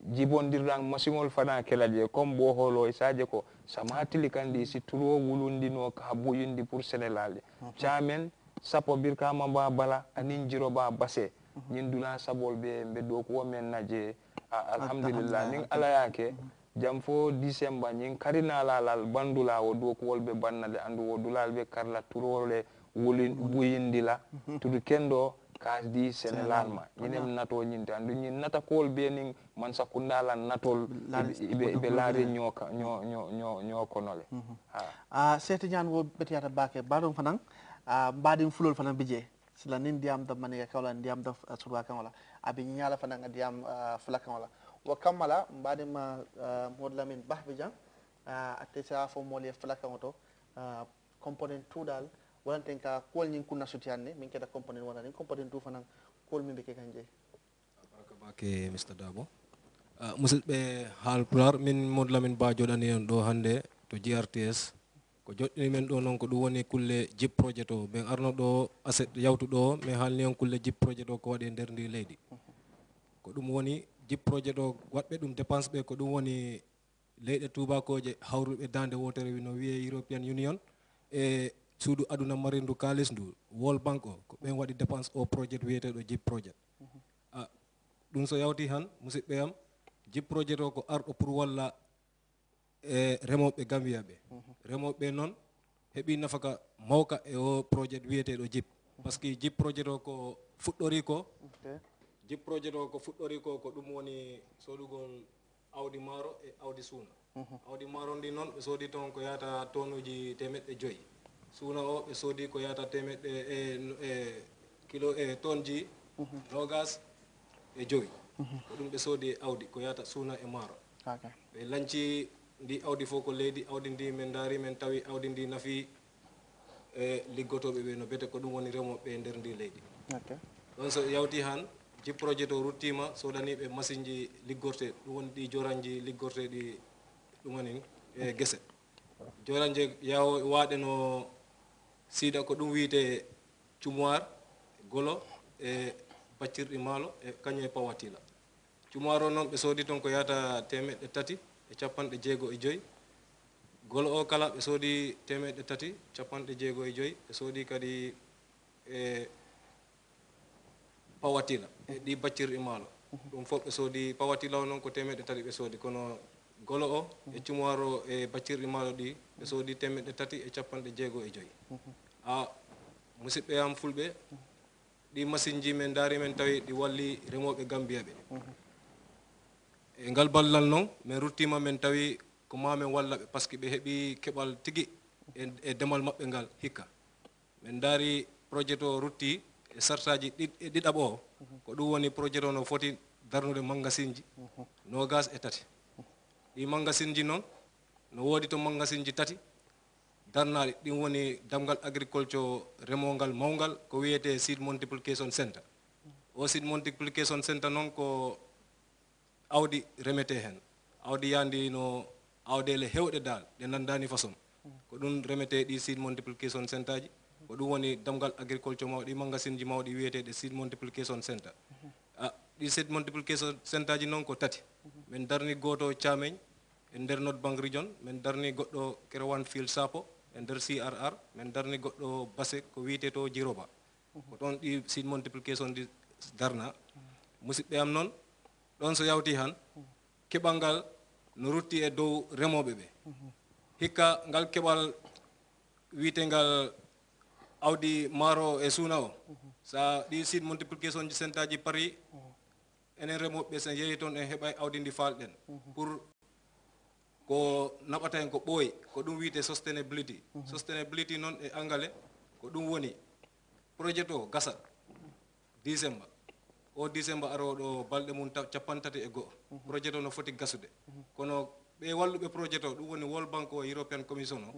jibondirang masimol fana kelaje comme bo holo isaje ko samatili kandi si turo wulundi no ka boyindi pour sénégal chamen sapo birka mamba bala anin jiro ba basse nyin dula sabol be do ko men naje alhamdulillah ning ala yake jam fo December nyin karina lal bandula wo do ko wolbe bannade andu wo dulal be karla turole wuyindi la tudu kendo kas di sénégal ma ñinem nato ñinte andu ñin nata kol be ning man sakundala natol be laare ño konole seti ñaan wo betiyata bake badum fanan badim fulol fanan bije sila nin diam da maniga kawla diam da surwa kan wala abi ñala fanan diam fula kan wala wa kamala badim modlamin bahbijan atesa fo mole fula kan to component 2 dal wala tenka kol ñin kunna sutianne min keda component wala ni component 2 fanan kol min be ke kanje baraka bake Mr Dabo musidɓe haalpular min modlamin ba joɗani on ɗo hande to GRTS ko joɗɗini men ɗo noon ko ɗum woni kulle jip projet o ɓen arno ɗo aset yawtu ɗo mi haalni on kulle jip projet o ko waɗi e nder ndi leydi ko ɗum woni jip projet o waɗɓe ɗum dépense ɓe ko ɗum woni leyɗe tubakoje hawruɓe dande wotere no wiye European Union e suudu aduna marindu kalis ndu World Bank o ko ɓen waɗi dépense o projet wiyeteɗo jip projet ɗum so yawti han musidɓe am jip projet o ko arɗo pour walla e remoɓe Gambia ɓe remoɓe noon heeɓi nafaka mawka e o projet wiyeteɗo jip par ce que jip projet o ko fuɗɗori ko jip projet o ko fuɗɗori ko ko ɗum woni soɗugol awdi maaro e awdi suuna awdi maaro ndi noon ɓe soodi toon ko yata tonuji 500 suuna o ɓe soodi ko yata 100 kilo e tonji nogas e joyi ko ɗum ɓe soodi awdi ko yata suuna e maaro ɓe lanci ndi awdi fof ko leydi awdi ndi min daari min tawi awdi ndi nafi e liggotoɓe ɓe no bete ko ɗum woni remoɓe e nder ndi leydi ɗon so yawti han jip projet o ruttima sodaniɓe machine ji liggorte ɗum woni ɗi joranji liggorte ɗi ɗum woni e guese joranje yawo waɗe no siida ko ɗum wiyete cumoir golo e baccirɗi maalo e kañum e pawatila cumoir o noon ɓe soodi toon ko yata 365 golo o kala ɓe soodi 365 ɓe soodi kadi e pawatila e ɗi baccirɗi maalo ɗum fof ɓe soodi pawatila o noon ko 300 ɓe soodi kono golo o e cumoir o e baccirɗi maalo ɗi ɓe soodi 365 musidɓe am fulɓe ɗi machine ji men daari men tawi ɗi walli remoɓe Gambia ɓe e ngal ballal noon min ruttima men tawi ko mamen walla ɓe par ce que ɓe heeɓi keɓal tigui e demal maɓɓe ngal hikka min daari projet o rutti e sartaji ɗiɗaɓo o ko ɗum woni projet o no foti darnude magasin ji nogas e tati ɗi magasin ji noon no woodi to magasin ji tati darnaɗi ɗin woni damgal agriculture remogal mawgal ko wiyete seed multiplication center o seed multiplication center noon ko awdi remete hen awdi yandi no awɗele hewɗe dal ɗe nandani façon ko ɗum remete ɗi seed multiplication center ji ko ɗum woni damgal agriculture mawɗi magasin ji mawɗi wiyeteɗe seed multiplication center ɗi seed multiplication center ji noon ko tati min darni goto Thiamène e nder North Bank region min darni goɗɗo Kerewan Field Sapo e nder CRR min darni goɗɗo Basse ko wiyete to Djiroba ko ɗon ɗi seed multiplication ɗi darna musidɓe am noon ɗon so yawti han keɓal ngal no rutti e dow remoɓe ɓe hikka ngal keɓal wiyetengal awdi maaro e suuna o sa ɗi seed multiplication ji center ji pari enen remoɓe sen yeehi toon en heɓay awdi ndi falɗen pour ko naɓata en ko ɓooyi ko ɗum wiyete sustainability sustainability noon e angale ko ɗum woni projet o gasat décembre o décembre aroɗo balɗe mum 30 projet o no foti gasude kono ɓe walluɓe projet o ɗum woni World Bank o European Commission o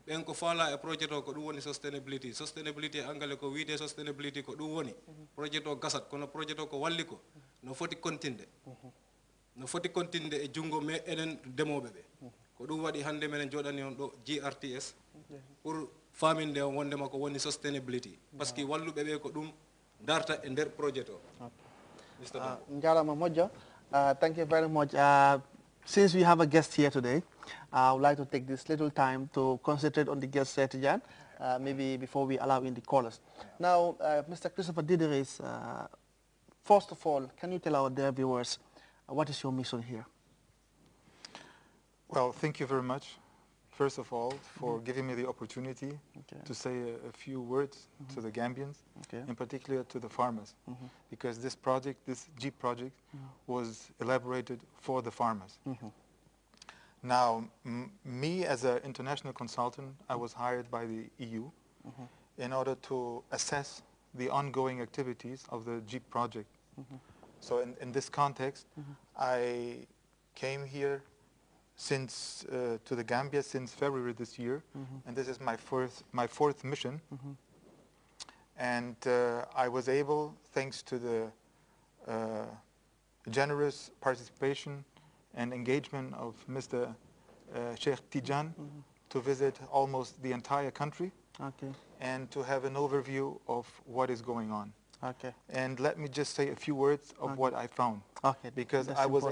ɓen ko faala e projet o ko ɗum woni sustainability e angale ko wiyete sustainability ko ɗum woni projet o gasat kono projet o ko walli ko no foti continde e junngo me enen demoɓe ɓe ko ɗum waɗi hannde menen joɗani on ɗo GRTS pour faminde o wondema ko woni sustainability par ce que walluɓe ɓe ko ɗum darta e nder projet o jarama moƴƴo Thank you very much. Since we have a guest here today, I would like to take this little time to concentrate on the guest, Tijan, maybe before we allow in the callers. Now, Mr. Christopher Dideris, first of all, can you tell our dear viewers what is your mission here? Well, thank you very much, first of all, for giving me the opportunity to say a few words to the Gambians, in particular to the farmers, because this project, this Jeep project, was elaborated for the farmers. Now, me as an international consultant, I was hired by the EU in order to assess the ongoing activities of the Jeep project. So in this context, I came here to the Gambia since February this year, and this is my fourth mission. And I was able, thanks to the generous participation and engagement of Mr. Sheikh Tijan, to visit almost the entire country and to have an overview of what is going on. And let me just say a few words of what I found, because I was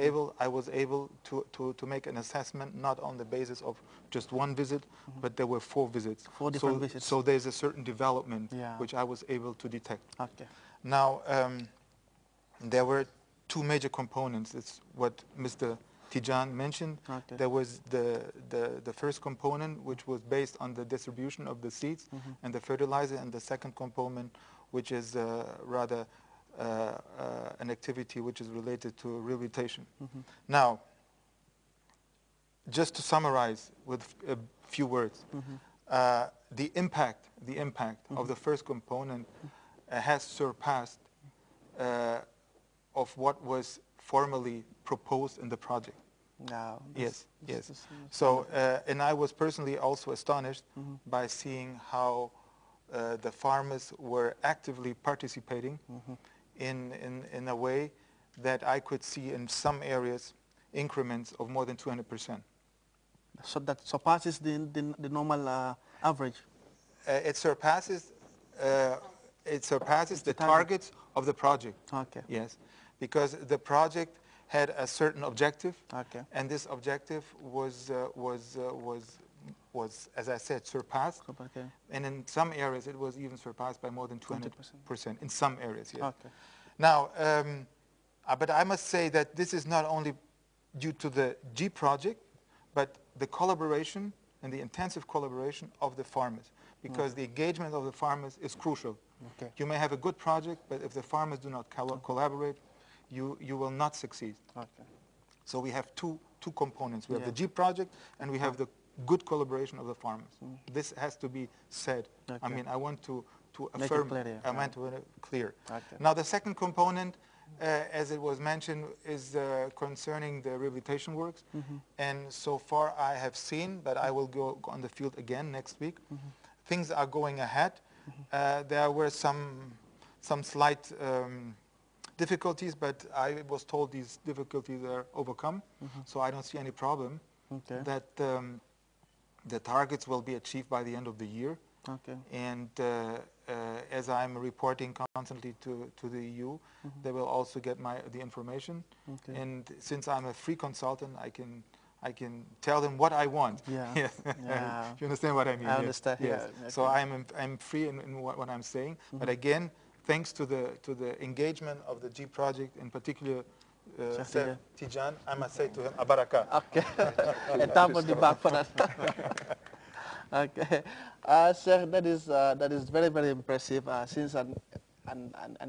able to make an assessment not on the basis of just one visit, but there were 4 visits. 4 different visits. So there's a certain development which I was able to detect. Now, there were 2 major components. It's what Mr. Tijan mentioned. There was the first component, which was based on the distribution of the seeds and the fertilizer, and the second component, which is rather an activity which is related to rehabilitation. Now, just to summarize with a few words, the impact of the first component has surpassed of what was formally proposed in the project. Yes. So, and I was personally also astonished by seeing how the farmers were actively participating in a way that I could see in some areas increments of more than 200%. So that surpasses the normal average? It surpasses the targets of the project. Yes, because the project had a certain objective, and this objective was, as I said, surpassed. And in some areas, it was even surpassed by more than 200% in some areas. Yes. Now, but I must say that this is not only due to the G project, but the collaboration and the intensive collaboration of the farmers, because the engagement of the farmers is crucial. You may have a good project, but if the farmers do not collaborate, you will not succeed. So we have two components. We have the G project, and we have the good collaboration of the farmers. This has to be said. I mean, I want to affirm, I want to make it clear. Now, the second component, as it was mentioned, is concerning the rehabilitation works. And so far I have seen, but I will go on the field again next week. Things are going ahead. There were some slight difficulties, but I was told these difficulties are overcome. So I don't see any problem that the targets will be achieved by the end of the year. And as I'm reporting constantly to the EU, they will also get the information. And since I'm a free consultant, I can tell them what I want. You understand what I mean? I understand. Yes. So I'm free in what I'm saying. But again, thanks to the engagement of the G project, in particular, Tijan, I must say to him, Abaraka. A tap on the back for that. Sir, that is very, very impressive. Since an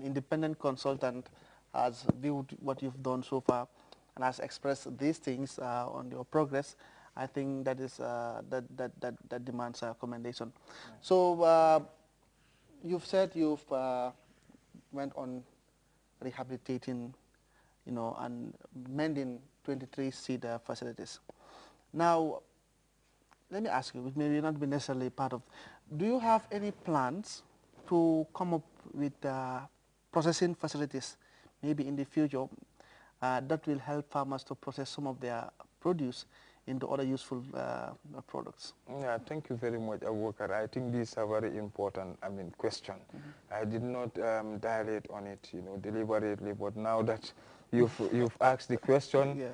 independent consultant has viewed what you've done so far and has expressed these things on your progress, I think that is that demands a commendation. So you've said you've went on rehabilitating, and mending 23 seed facilities. Now, let me ask you, which may not be necessarily part of, do you have any plans to come up with processing facilities, maybe in the future, that will help farmers to process some of their produce into other useful products? Yeah, thank you very much, Abubakar. I think these are very important, question. I did not dilate on it, deliberately, but now that you've asked the question. Yeah.